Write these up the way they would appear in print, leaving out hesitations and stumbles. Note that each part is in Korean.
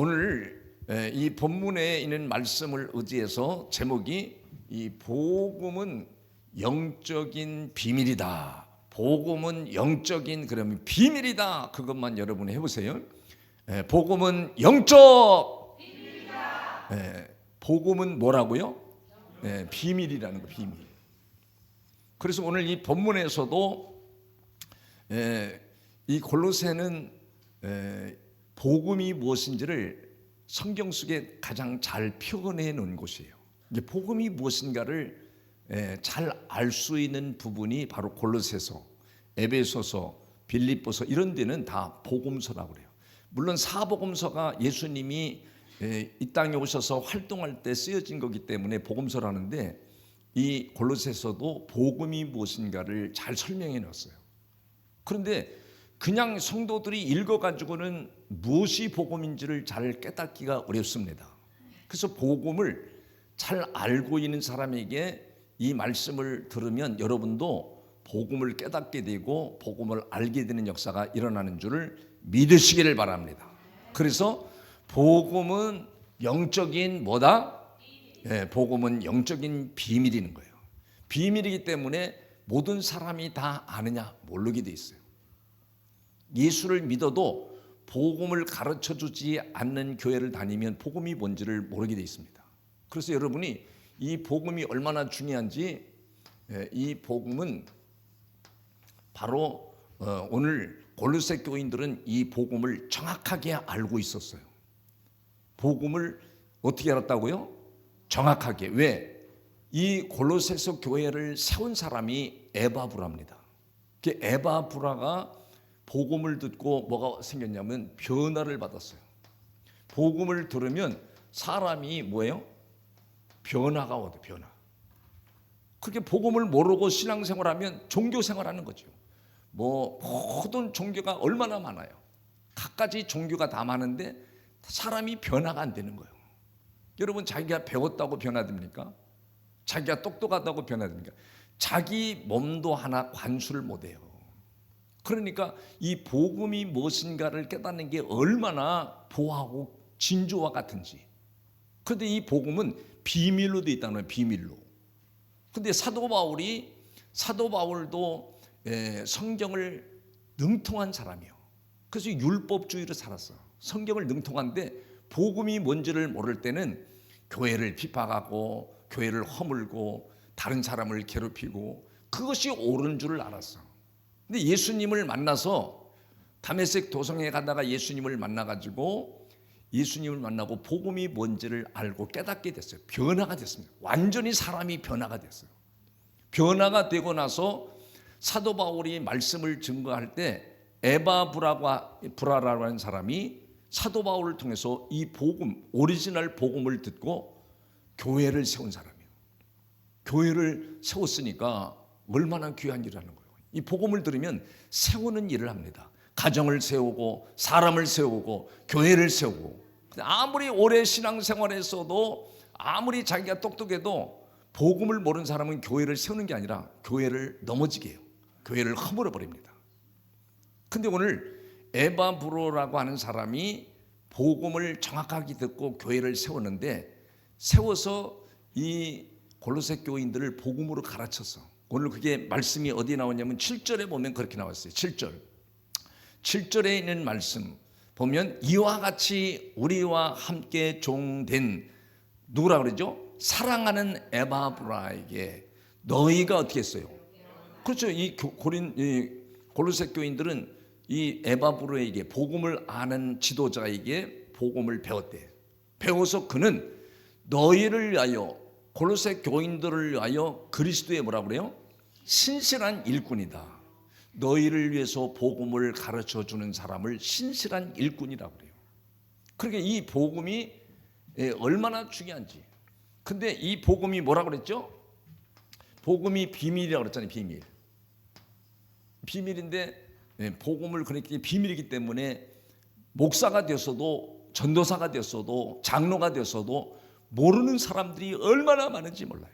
오늘 이 본문에 있는 말씀을 의지해서 제목이 이 복음은 영적인 비밀이다. 복음은 영적인 그러면 비밀이다. 그것만 여러분이 해보세요. 복음은 영적 비밀이다. 복음은 뭐라고요? 비밀이라는 거, 비밀. 그래서 오늘 이 본문에서도 이 골로새는 복음이 무엇인지를 성경 속에 가장 잘 표현해 놓은 곳이에요. 이제 복음이 무엇인가를 잘 알 수 있는 부분이 바로 골로새서, 에베소서, 빌립보서 이런 데는 다 복음서라고 그래요. 물론 사복음서가 예수님이 이 땅에 오셔서 활동할 때 쓰여진 거기 때문에 복음서라는데 이 골로새서도 복음이 무엇인가를 잘 설명해 놨어요. 그런데 그냥 성도들이 읽어가지고는 무엇이 복음인지를 잘 깨닫기가 어렵습니다. 그래서 복음을 잘 알고 있는 사람에게 이 말씀을 들으면 여러분도 복음을 깨닫게 되고 복음을 알게 되는 역사가 일어나는 줄을 믿으시기를 바랍니다. 그래서 복음은 영적인 뭐다? 복음은 영적인 비밀인 거예요. 비밀이기 때문에 모든 사람이 다 아느냐 모르게 돼 있어요. 예수를 믿어도 복음을 가르쳐 주지 않는 교회를 다니면 복음이 뭔지를 모르게 돼 있습니다. 그래서 여러분이 이 복음이 얼마나 중요한지, 이 복음은 바로 오늘 골로새 교인들은 이 복음을 정확하게 알고 있었어요. 복음을 어떻게 알았다고요? 정확하게. 왜? 이 골로새서 교회를 세운 사람이 에바브라입니다. 그 에바브라가 복음을 듣고 뭐가 생겼냐면 변화를 받았어요. 복음을 들으면 사람이 뭐예요? 변화가 오대, 변화. 그렇게 복음을 모르고 신앙생활하면 종교생활하는 거죠. 뭐 모든 종교가 얼마나 많아요. 갖가지 종교가 다 많은데 사람이 변화가 안 되는 거예요. 여러분, 자기가 배웠다고 변화됩니까? 자기가 똑똑하다고 변화됩니까? 자기 몸도 하나 관수를 못해요. 그러니까 이 복음이 무엇인가를 깨닫는 게 얼마나 보하고 진주와 같은지. 그런데 이 복음은 비밀로 되어 있다는 거예요. 비밀로. 그런데 사도 바울도 성경을 능통한 사람이에요. 그래서 율법주의로 살았어요. 성경을 능통한데 복음이 뭔지를 모를 때는 교회를 비판하고 교회를 허물고 다른 사람을 괴롭히고 그것이 옳은 줄을 알았어. 근데 예수님을 만나서 다메섹 도성에 가다가 예수님을 만나가지고 예수님을 만나고 복음이 뭔지를 알고 깨닫게 됐어요. 변화가 됐습니다. 완전히 사람이 변화가 됐어요. 변화가 되고 나서 사도 바울이 말씀을 증거할 때 에바브라라고 하는 사람이 사도 바울을 통해서 이 복음, 오리지널 복음을 듣고 교회를 세운 사람이에요. 교회를 세웠으니까 얼마나 귀한 일을 하는 거예요. 이 복음을 들으면 세우는 일을 합니다. 가정을 세우고 사람을 세우고 교회를 세우고. 아무리 오래 신앙생활에서도 아무리 자기가 똑똑해도 복음을 모르는 사람은 교회를 세우는 게 아니라 교회를 넘어지게 해요. 교회를 허물어 버립니다. 근데 오늘 에바브로라고 하는 사람이 복음을 정확하게 듣고 교회를 세웠는데, 세워서 이 골로새 교인들을 복음으로 가르쳤어. 오늘 그게 말씀이 어디에 나오냐면 7절에 보면 그렇게 나왔어요. 7절에 있는 말씀 보면 이와 같이 우리와 함께 종된 누구라 그러죠? 사랑하는 에바브라에게 너희가 어떻게 했어요? 그렇죠. 이 골로새 교인들은 이 에바브로에게 복음을 아는 지도자에게 복음을 배웠대. 배워서 그는 너희를 위하여, 골로새 교인들을 위하여 그리스도의 뭐라 그래요? 신실한 일꾼이다. 너희를 위해서 복음을 가르쳐 주는 사람을 신실한 일꾼이라고 그래요. 그러니까 이 복음이 얼마나 중요한지. 근데 이 복음이 뭐라 그랬죠? 복음이 비밀이라고 그랬잖아요. 비밀인데 복음을 그렇게 비밀이기 때문에 목사가 되었어도 전도사가 되었어도 장로가 되었어도 모르는 사람들이 얼마나 많은지 몰라요.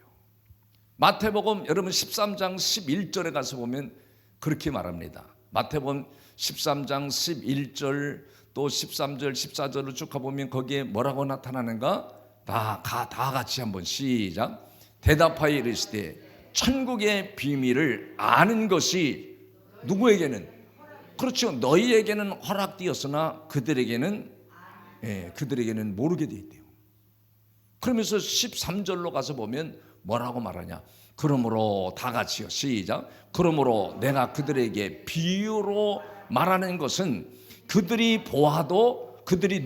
마태복음 여러분 13장 11절에 가서 보면 그렇게 말합니다. 마태복음 13장 11절 또 13절, 14절을 쭉 가보면 거기에 뭐라고 나타나는가? 다 같이 한번 시작. 대답하여 이르시되 천국의 비밀을 아는 것이 누구에게는? 그렇죠. 너희에게는 허락되었으나 그들에게는 모르게 돼 있대요. 그러면서 13절로 가서 보면 뭐라고 말하냐? 그러므로 다 같이요. 시작. 그러므로 내가 그들에게 비유로 말하는 것은 그들이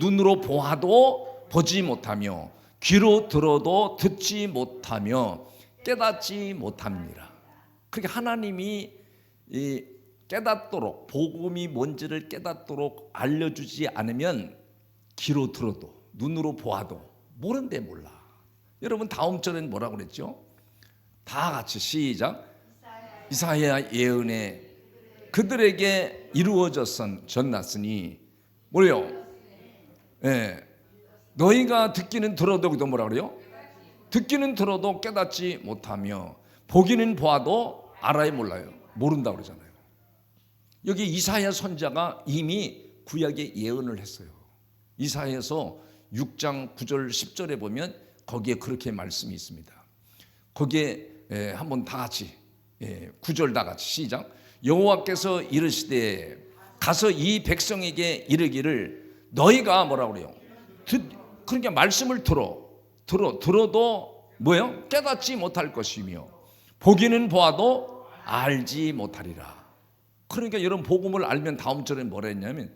눈으로 보아도 보지 못하며 귀로 들어도 듣지 못하며 깨닫지 못합니다. 그러니까 하나님이 깨닫도록, 복음이 뭔지를 깨닫도록 알려주지 않으면 귀로 들어도 눈으로 보아도 모른대 몰라. 여러분 다음 절엔 뭐라고 그랬죠? 다 같이 시작. 이사야 예언에 그들에게 전났으니 뭐래요? 너희가 듣기는 들어도 뭐라 그래요? 듣기는 들어도 깨닫지 못하며 보기는 보아도 알아야 몰라요. 모른다고 그러잖아요. 여기 이사야 선지자가 이미 구약에 예언을 했어요. 이사야에서 6장 9절 10절에 보면 거기에 그렇게 말씀이 있습니다. 거기에 한번 다 같이 9절 다 같이 시작. 여호와께서 이르시되 가서 이 백성에게 이르기를 너희가 뭐라고 그래요? 그러니까 말씀을 들어도 뭐예요? 깨닫지 못할 것이며 보기는 보아도 알지 못하리라. 그러니까 여러분 복음을 알면 다음 절에 뭐라 했냐면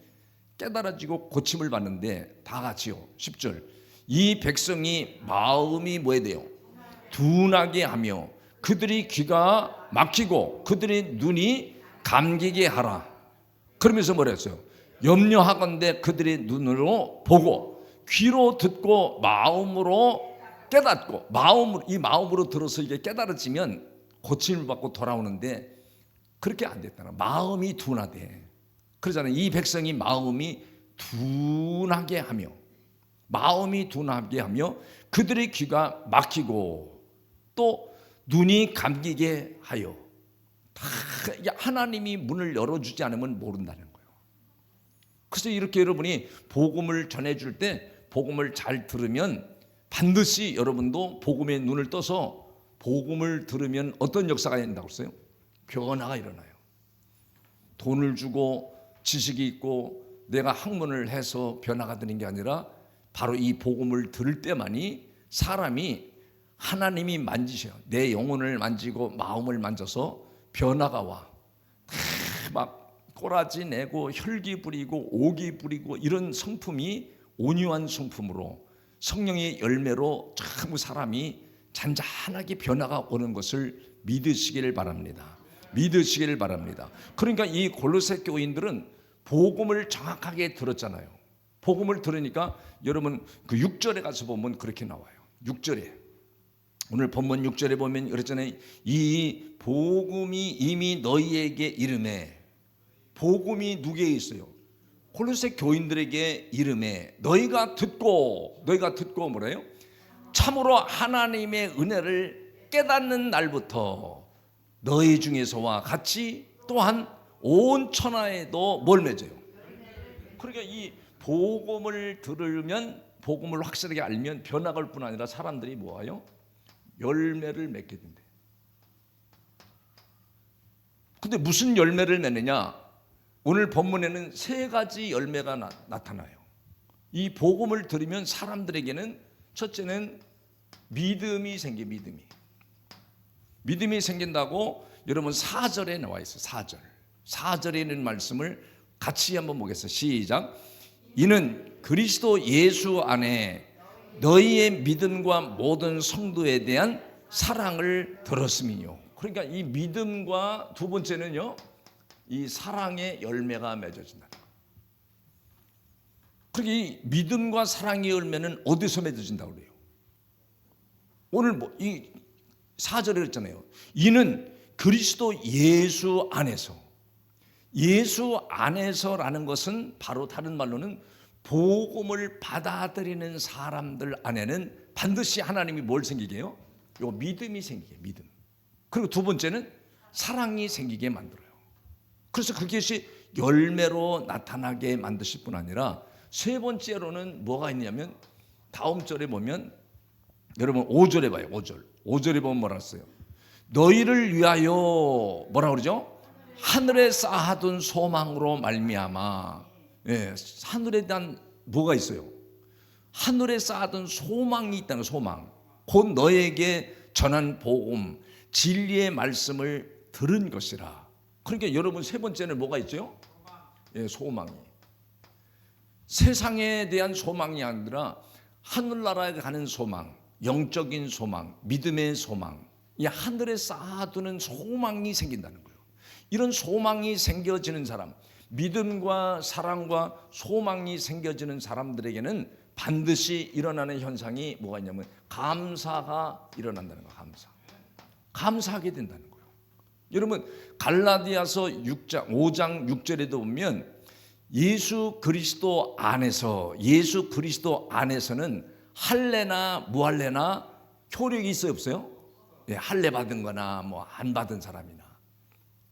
깨달아지고 고침을 받는데 다 같이요. 10절. 이 백성이 마음이 뭐에 돼요? 둔하게 하며 그들이 귀가 막히고 그들이 눈이 감기게 하라. 그러면서 뭐라 했어요? 염려하건대 그들이 눈으로 보고 귀로 듣고 마음으로 깨닫고 이 마음으로 들어서 이게 깨달아지면 고침을 받고 돌아오는데 그렇게 안 됐다나. 마음이 둔하대. 그러잖아요. 이 백성이 마음이 둔하게 하며 그들의 귀가 막히고 또 눈이 감기게 하여. 다 하나님이 문을 열어주지 않으면 모른다는 거예요. 그래서 이렇게 여러분이 복음을 전해줄 때 복음을 잘 들으면 반드시 여러분도 복음의 눈을 떠서 복음을 들으면 어떤 역사가 된다고 했어요? 변화가 일어나요. 돈을 주고 지식이 있고 내가 학문을 해서 변화가 되는 게 아니라 바로 이 복음을 들을 때만이 사람이 하나님이 만지셔요. 내 영혼을 만지고 마음을 만져서 변화가 와. 막 꼬라지 내고 혈기 부리고 오기 부리고 이런 성품이 온유한 성품으로 성령의 열매로 전부 사람이 잔잔하게 변화가 오는 것을 믿으시기를 바랍니다. 그러니까 이 골로새 교인들은 복음을 정확하게 들었잖아요. 복음을 들으니까 여러분 그 6절에 가서 보면 그렇게 나와요. 6절에 오늘 본문 6절에 보면 그랬잖아요. 이 복음이 이미 너희에게 이름에. 복음이 누구에게 있어요? 골로새 교인들에게 이름에. 너희가 듣고 뭐래요? 참으로 하나님의 은혜를 깨닫는 날부터 너희 중에서와 같이 또한 온 천하에도 뭘 맺어요? 그러니까 이 복음을 들으면 복음을 확실하게 알면 변화가 올 뿐 아니라 사람들이 뭐예요? 열매를 맺게 된대. 근데 무슨 열매를 맺느냐? 오늘 본문에는 세 가지 열매가 나타나요. 이 복음을 들으면 사람들에게는 첫째는 믿음이 생겨. 믿음이 생긴다고 여러분 4절에 나와 있어요. 4절에 있는 말씀을 같이 한번 보겠습니다. 시작. 이는 그리스도 예수 안에 너희의 믿음과 모든 성도에 대한 사랑을 들었음이요. 그러니까 이 믿음과 두 번째는요, 이 사랑의 열매가 맺어진다. 그러니까 이 믿음과 사랑의 열매는 어디서 맺어진다고 그래요? 오늘 이 4절에 그랬잖아요. 이는 그리스도 예수 안에서. 예수 안에서라는 것은 바로 다른 말로는 복음을 받아들이는 사람들 안에는 반드시 하나님이 뭘 생기게 해요? 요 믿음이 생기게, 믿음. 그리고 두 번째는 사랑이 생기게 만들어요. 그래서 그것이 열매로 나타나게 만드실 뿐 아니라 세 번째로는 뭐가 있냐면 다음 절에 보면 여러분 5절에 봐요. 5절에 보면 뭐라 했어요? 너희를 위하여 뭐라 그러죠? 하늘에 쌓아둔 소망으로 말미암아. 예, 하늘에 대한 뭐가 있어요? 하늘에 쌓아둔 소망이 있다는 소망. 곧 너에게 전한 복음, 진리의 말씀을 들은 것이라. 그러니까 여러분 세 번째는 뭐가 있죠? 예, 소망이. 세상에 대한 소망이 아니라 하늘나라에 가는 소망, 영적인 소망, 믿음의 소망, 이 하늘에 쌓아두는 소망이 생긴다는 거예요. 이런 소망이 생겨지는 사람, 믿음과 사랑과 소망이 생겨지는 사람들에게는 반드시 일어나는 현상이 뭐가 있냐면 감사가 일어난다는 거예요. 감사하게 된다는 거예요. 여러분 갈라디아서 5장 6절에도 보면 예수 그리스도 안에서는 할례나 무할례나 효력이 있어요, 없어요? 네, 할례 받은 거나 뭐 안 받은 사람이나.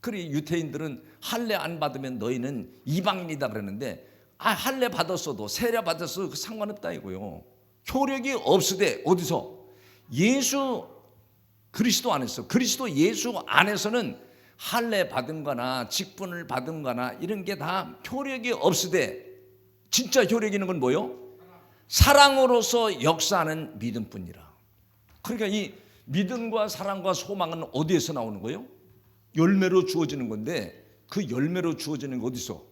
그리 유태인들은 할례 안 받으면 너희는 이방인이다 그러는데 할례 받았어도 세례 받았어도 상관없다 이거요. 효력이 없으되 어디서? 예수 그리스도 안에서, 그리스도 예수 안에서는 할례 받은 거나 직분을 받은 거나 이런 게 다 효력이 없으되 진짜 효력 있는 건 뭐요? 사랑으로서 역사하는 믿음뿐이라. 그러니까 이 믿음과 사랑과 소망은 어디에서 나오는 거예요? 열매로 주어지는 건데 그 열매로 주어지는 게 어디서?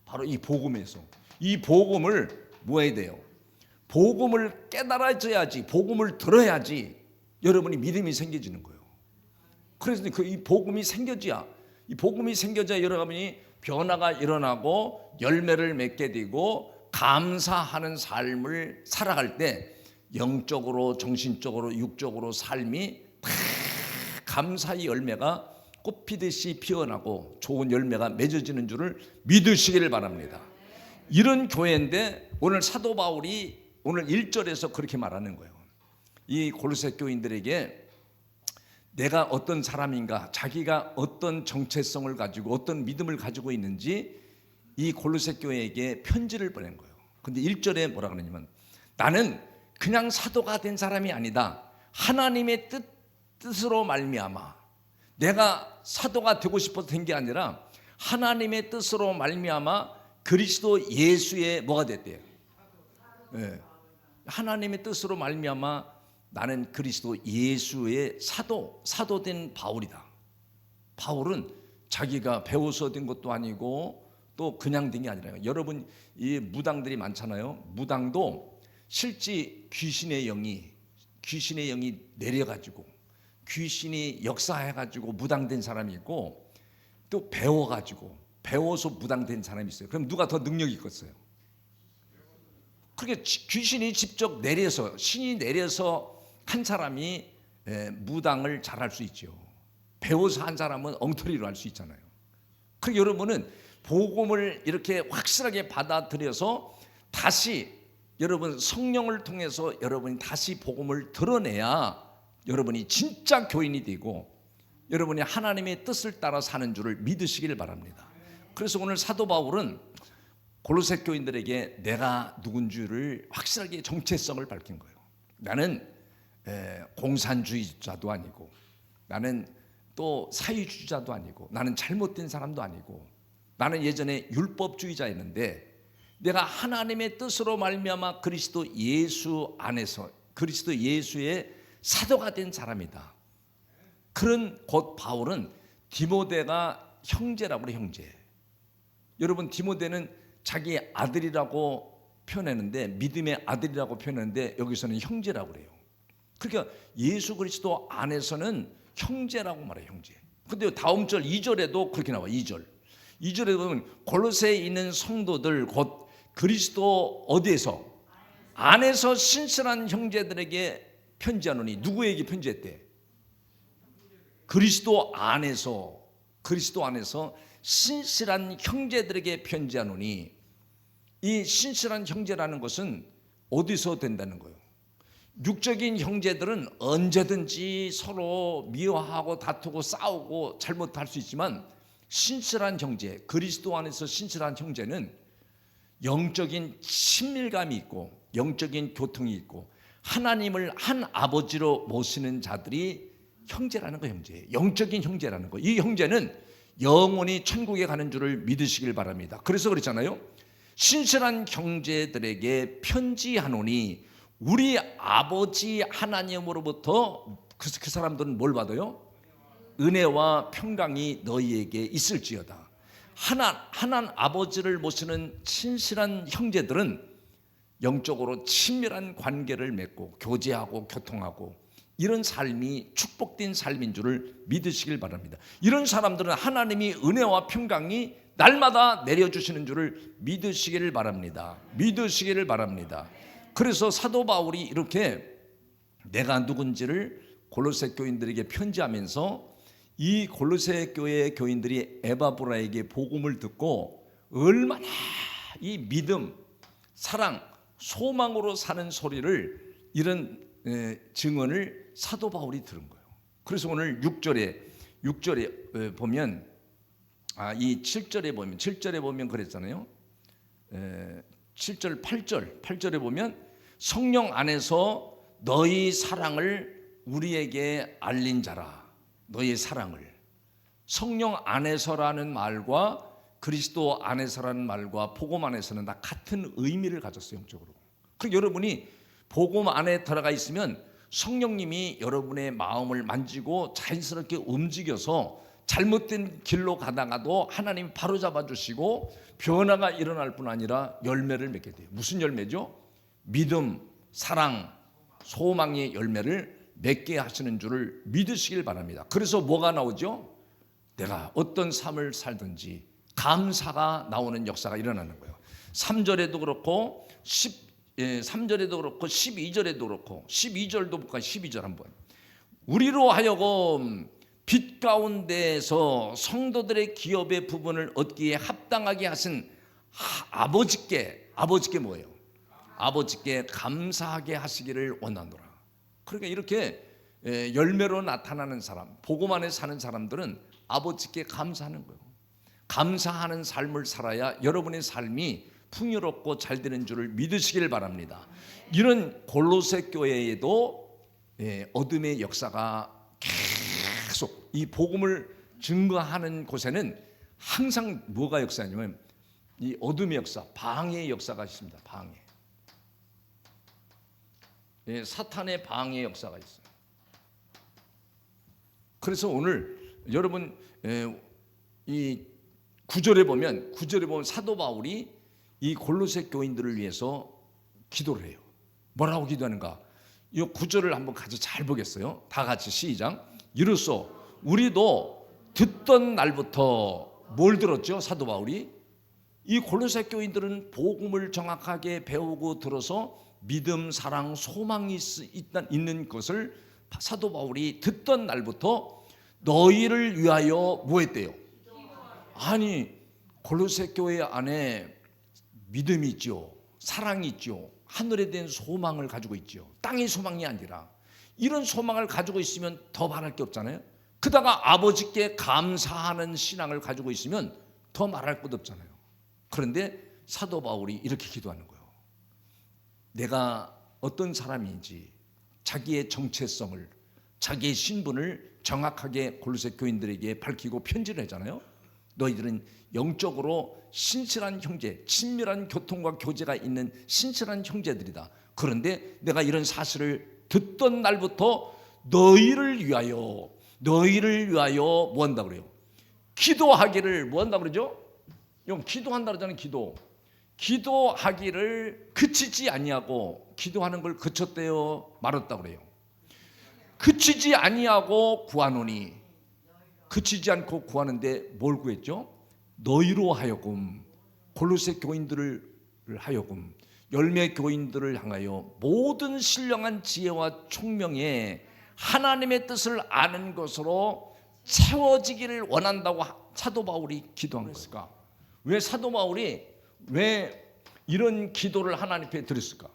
바로 이 복음에서. 이 복음을 뭐 해야 돼요? 복음을 깨달아져야지, 복음을 들어야지 여러분이 믿음이 생겨지는 거예요. 그래서 이 복음이 생겨져야, 이 복음이 생겨져야 여러분이 변화가 일어나고 열매를 맺게 되고 감사하는 삶을 살아갈 때 영적으로, 정신적으로, 육적으로 삶이 다 감사의 열매가 꽃피듯이 피어나고 좋은 열매가 맺어지는 줄을 믿으시기를 바랍니다. 이런 교회인데 오늘 사도 바울이 오늘 1절에서 그렇게 말하는 거예요. 이 골로새 교인들에게 내가 어떤 사람인가, 자기가 어떤 정체성을 가지고 어떤 믿음을 가지고 있는지 이 골로새 교회에게 편지를 보낸 거예요. 근데 1절에 뭐라 그러냐면 나는 그냥 사도가 된 사람이 아니다. 하나님의 뜻으로 말미암아. 내가 사도가 되고 싶어서 된 게 아니라 하나님의 뜻으로 말미암아 그리스도 예수의 뭐가 됐대요? 네. 하나님의 뜻으로 말미암아 나는 그리스도 예수의 사도된 바울이다. 바울은 자기가 배워서 된 것도 아니고 또 그냥 된 게 아니라요. 여러분 이 무당들이 많잖아요. 무당도 실제 귀신의 영이 내려가지고 귀신이 역사해가지고 무당된 사람이 있고 또 배워서 무당된 사람이 있어요. 그럼 누가 더 능력이 있겠어요? 그렇게 귀신이 직접 내려서, 신이 내려서 한 사람이 무당을 잘할 수 있죠. 배워서 한 사람은 엉터리로 할 수 있잖아요. 그러니까 여러분은 복음을 이렇게 확실하게 받아들여서 다시 여러분 성령을 통해서 여러분이 다시 복음을 드러내야 여러분이 진짜 교인이 되고 여러분이 하나님의 뜻을 따라 사는 줄을 믿으시길 바랍니다. 그래서 오늘 사도 바울은 골로새 교인들에게 내가 누군지를 확실하게 정체성을 밝힌 거예요. 나는 공산주의자도 아니고 나는 또 사회주의자도 아니고 나는 잘못된 사람도 아니고 나는 예전에 율법주의자였는데 내가 하나님의 뜻으로 말미암아 그리스도 예수 안에서 그리스도 예수의 사도가 된 사람이다. 그런 곧 바울은 디모데가 형제라고 그래. 형제. 여러분 디모데는 자기 아들이라고 표현했는데 믿음의 아들이라고 표현했는데 여기서는 형제라고 그래요. 그러니까 예수 그리스도 안에서는 형제라고 말해요. 형제. 근데 다음 절 2절에도 그렇게 나와요. 2절에 보면 골로새에 있는 성도들 곧 그리스도 어디에서? 안에서 신실한 형제들에게 편지하노니. 누구에게 편지했대? 그리스도 안에서 신실한 형제들에게 편지하노니. 이 신실한 형제라는 것은 어디서 된다는 거예요? 육적인 형제들은 언제든지 서로 미워하고 다투고 싸우고 잘못할 수 있지만 신실한 형제, 그리스도 안에서 신실한 형제는 영적인 친밀감이 있고 영적인 교통이 있고 하나님을 한 아버지로 모시는 자들이 형제라는 거. 형제, 영적인 형제라는 거. 이 형제는 영원히 천국에 가는 줄을 믿으시길 바랍니다. 그래서 그랬잖아요. 신실한 형제들에게 편지하노니 우리 아버지 하나님으로부터 그 사람들은 뭘 받아요? 은혜와 평강이 너희에게 있을지어다. 하나님 아버지를 모시는 신실한 형제들은 영적으로 친밀한 관계를 맺고 교제하고 교통하고 이런 삶이 축복된 삶인 줄을 믿으시길 바랍니다. 이런 사람들은 하나님이 은혜와 평강이 날마다 내려주시는 줄을 믿으시기를 바랍니다. 믿으시기를 바랍니다. 그래서 사도 바울이 이렇게 내가 누군지를 골로새 교인들에게 편지하면서 이 골로새 교회 교인들이 에바브라에게 복음을 듣고 얼마나 이 믿음, 사랑, 소망으로 사는 소리를 이런 증언을 사도 바울이 들은 거예요. 그래서 오늘 6절에 보면 이 7절에 보면 그랬잖아요. 7절 8절에 보면 성령 안에서 너희 사랑을 우리에게 알린 자라. 너희 사랑을. 성령 안에서라는 말과 그리스도 안에서라는 말과 복음 안에서는 다 같은 의미를 가졌어요. 영적으로. 그 여러분이 복음 안에 들어가 있으면 성령님이 여러분의 마음을 만지고 자연스럽게 움직여서 잘못된 길로 가다가도 하나님이 바로잡아 주시고 변화가 일어날 뿐 아니라 열매를 맺게 돼요. 무슨 열매죠? 믿음, 사랑, 소망의 열매를 맺게 하시는 줄을 믿으시길 바랍니다. 그래서 뭐가 나오죠? 내가 어떤 삶을 살든지 감사가 나오는 역사가 일어나는 거예요. 3절에도 그렇고 3절에도 그렇고 12절에도 그렇고 12절도 볼까요? 12절 한번. 우리로 하여금 빛 가운데에서 성도들의 기업의 부분을 얻기에 합당하게 하신 아버지께 뭐예요? 아버지께 감사하게 하시기를 원하노라. 그러니까 이렇게 열매로 나타나는 사람, 복음 안에 사는 사람들은 아버지께 감사하는 거예요. 감사하는 삶을 살아야 여러분의 삶이 풍요롭고 잘 되는 줄을 믿으시길 바랍니다. 이런 골로새 교회에도 어둠의 역사가 계속 이 복음을 증거하는 곳에는 항상 뭐가 역사냐면 이 어둠의 역사, 방해의 역사가 있습니다. 방해. 사탄의 방해 역사가 있어요. 그래서 오늘 여러분 이 9절에 보면 사도 바울이 이 골로새 교인들을 위해서 기도를 해요. 뭐라고 기도하는가? 이 9절을 한번 같이 잘 보겠어요. 다 같이 시작. 이로써 우리도 듣던 날부터 뭘 들었죠? 사도 바울이 이 골로새 교인들은 복음을 정확하게 배우고 들어서 믿음, 사랑, 소망이 있는 것을 사도 바울이 듣던 날부터 너희를 위하여 뭐 했대요? 아니 골로새 교회 안에 믿음이 있죠. 사랑이 있죠. 하늘에 대한 소망을 가지고 있죠. 땅의 소망이 아니라 이런 소망을 가지고 있으면 더 말할 게 없잖아요. 그다가 아버지께 감사하는 신앙을 가지고 있으면 더 말할 것 없잖아요. 그런데 사도 바울이 이렇게 기도하는 거예요. 내가 어떤 사람인지 자기의 정체성을, 자기의 신분을 정확하게 골로새 교인들에게 밝히고 편지를 했잖아요. 너희들은 영적으로 신실한 형제, 친밀한 교통과 교제가 있는 신실한 형제들이다. 그런데 내가 이런 사실을 듣던 날부터 너희를 위하여 뭐 한다 그래요? 기도하기를 뭐 한다 그러죠? 형 기도한다 그러잖아요. 기도하기를 그치지 아니하고 기도하는 걸 그쳤대요, 말았다 그래요. 그치지 아니하고 구하노니 그치지 않고 구하는데 뭘 구했죠? 너희로 하여금 골로새 교인들을 하여금 열매 교인들을 향하여 모든 신령한 지혜와 총명에 하나님의 뜻을 아는 것으로 채워지기를 원한다고 사도 바울이 기도한 것일까? 왜 사도 바울이 왜 이런 기도를 하나님 앞에 드렸을까?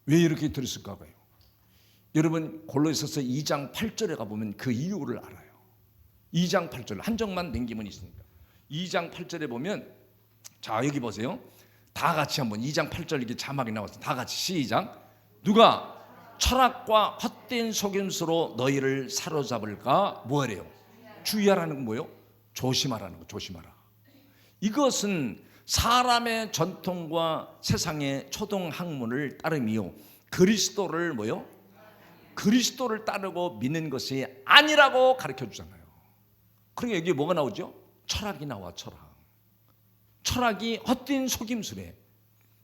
왜 이렇게 드렸을까요? 여러분 골로새서 2장 8절에 가보면 그 이유를 알아요. 2장 8절 한 절만 남기면 있으니까 2장 8절에 보면 자 여기 보세요. 다 같이 한번 2장 8절 이렇게 자막이 나왔어요. 다 같이 시작. 누가 철학과 헛된 속임수로 너희를 사로잡을까 뭐하래요? 주의하라는 건 뭐예요? 조심하라는 거. 조심하라. 이것은 사람의 전통과 세상의 초동학문을 따름이요 그리스도를 뭐요? 그리스도를 따르고 믿는 것이 아니라고 가르쳐 주잖아요. 그러니까 여기 뭐가 나오죠? 철학이 나와. 철학이 헛된 속임수래.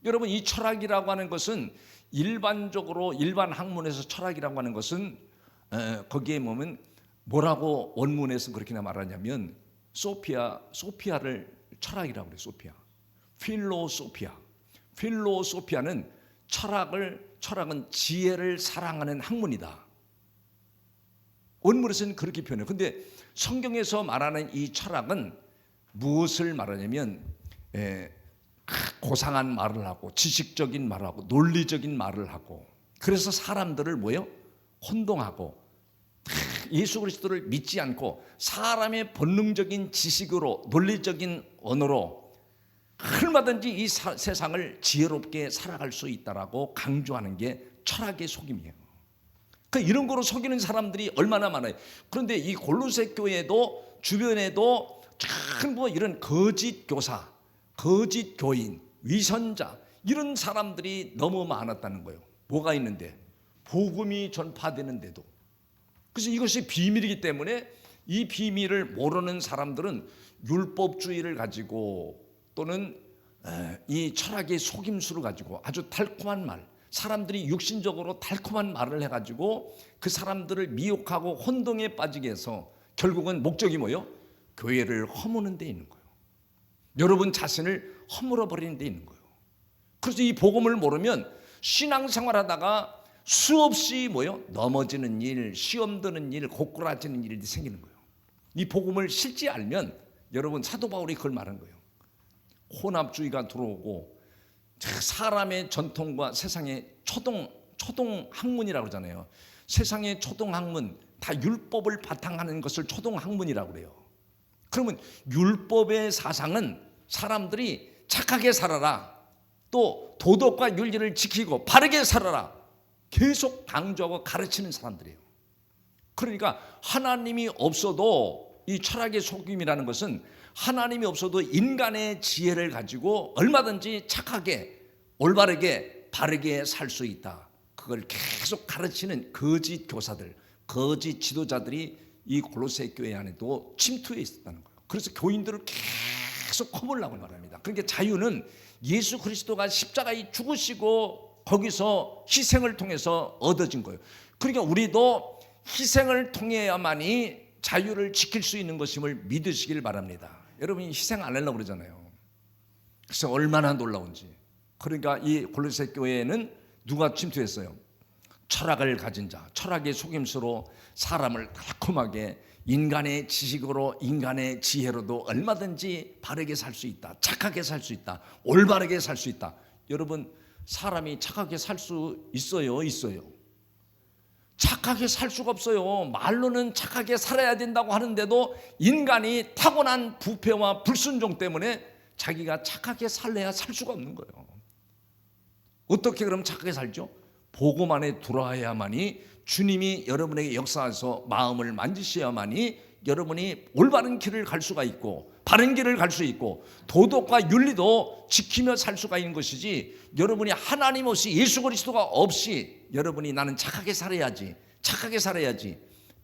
여러분 이 철학이라고 하는 것은 일반적으로 일반 학문에서 철학이라고 하는 것은 거기에 보면 뭐라고 원문에서 그렇게 말하냐면 소피아를 철학이라고 그래요. 필로소피아는 철학은 지혜를 사랑하는 학문이다. 원문에서는 그렇게 표현해요. 근데 성경에서 말하는 이 철학은 무엇을 말하냐면 고상한 말을 하고 지식적인 말을 하고 논리적인 말을 하고 그래서 사람들을 뭐요? 혼동하고 예수 그리스도를 믿지 않고 사람의 본능적인 지식으로 논리적인 언어로 얼마든지 이 세상을 지혜롭게 살아갈 수 있다라고 강조하는 게 철학의 속임이에요. 그러니까 이런 거로 속이는 사람들이 얼마나 많아요. 그런데 이 골로새 교회도 주변에도 전부 이런 거짓 교사, 거짓 교인, 위선자 이런 사람들이 너무 많았다는 거예요. 뭐가 있는데? 복음이 전파되는데도. 그래서 이것이 비밀이기 때문에 이 비밀을 모르는 사람들은 율법주의를 가지고 또는 이 철학의 속임수를 가지고 아주 달콤한 말, 사람들이 육신적으로 달콤한 말을 해가지고 그 사람들을 미혹하고 혼동에 빠지게 해서 결국은 목적이 뭐예요? 교회를 허무는 데 있는 거예요. 여러분 자신을 허물어 버리는 데 있는 거예요. 그래서 이 복음을 모르면 신앙생활하다가 수없이 뭐예요? 넘어지는 일, 시험 드는 일, 고꾸라지는 일이 생기는 거예요. 이 복음을 실제 알면 여러분 사도 바울이 그걸 말한 거예요. 혼합주의가 들어오고 사람의 전통과 세상의 초동학문이라고 그러잖아요. 세상의 초동학문 다 율법을 바탕하는 것을 초동학문이라고 그래요. 그러면 율법의 사상은 사람들이 착하게 살아라, 또 도덕과 윤리를 지키고 바르게 살아라 계속 강조하고 가르치는 사람들이에요. 그러니까 하나님이 없어도 이 철학의 속임이라는 것은 하나님이 없어도 인간의 지혜를 가지고 얼마든지 착하게 올바르게 바르게 살 수 있다. 그걸 계속 가르치는 거짓 교사들, 거짓 지도자들이 이 골로새 교회 안에도 침투해 있었다는 거예요. 그래서 교인들을 계속 허물라고 말합니다. 그러니까 자유는 예수 그리스도가 십자가에 죽으시고 거기서 희생을 통해서 얻어진 거예요. 그러니까 우리도 희생을 통해야만이 자유를 지킬 수 있는 것임을 믿으시길 바랍니다. 여러분이 희생 안 하려고 그러잖아요. 그래서 얼마나 놀라운지. 그러니까 이 골로새 교회에는 누가 침투했어요? 철학을 가진 자, 철학의 속임수로 사람을 달콤하게 인간의 지식으로 인간의 지혜로도 얼마든지 바르게 살 수 있다, 착하게 살 수 있다, 올바르게 살 수 있다. 여러분 사람이 착하게 살 수 있어요? 착하게 살 수가 없어요. 말로는 착하게 살아야 된다고 하는데도 인간이 타고난 부패와 불순종 때문에 자기가 착하게 살래야 살 수가 없는 거예요. 어떻게 그럼 착하게 살죠? 복음 안에 들어와야만이 주님이 여러분에게 역사해서 마음을 만지셔야만이 여러분이 올바른 길을 갈 수가 있고 바른 길을 갈 수 있고 도덕과 윤리도 지키며 살 수가 있는 것이지, 여러분이 하나님 없이 예수 그리스도가 없이 여러분이 나는 착하게 살아야지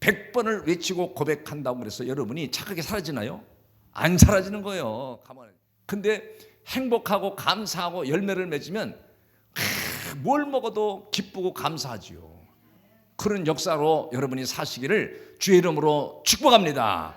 100번을 외치고 고백한다고 그래서 여러분이 착하게 사라지나요? 안 사라지는 거예요. 가만히. 근데 행복하고 감사하고 열매를 맺으면 뭘 먹어도 기쁘고 감사하지요. 그런 역사로 여러분이 사시기를 주의 이름으로 축복합니다.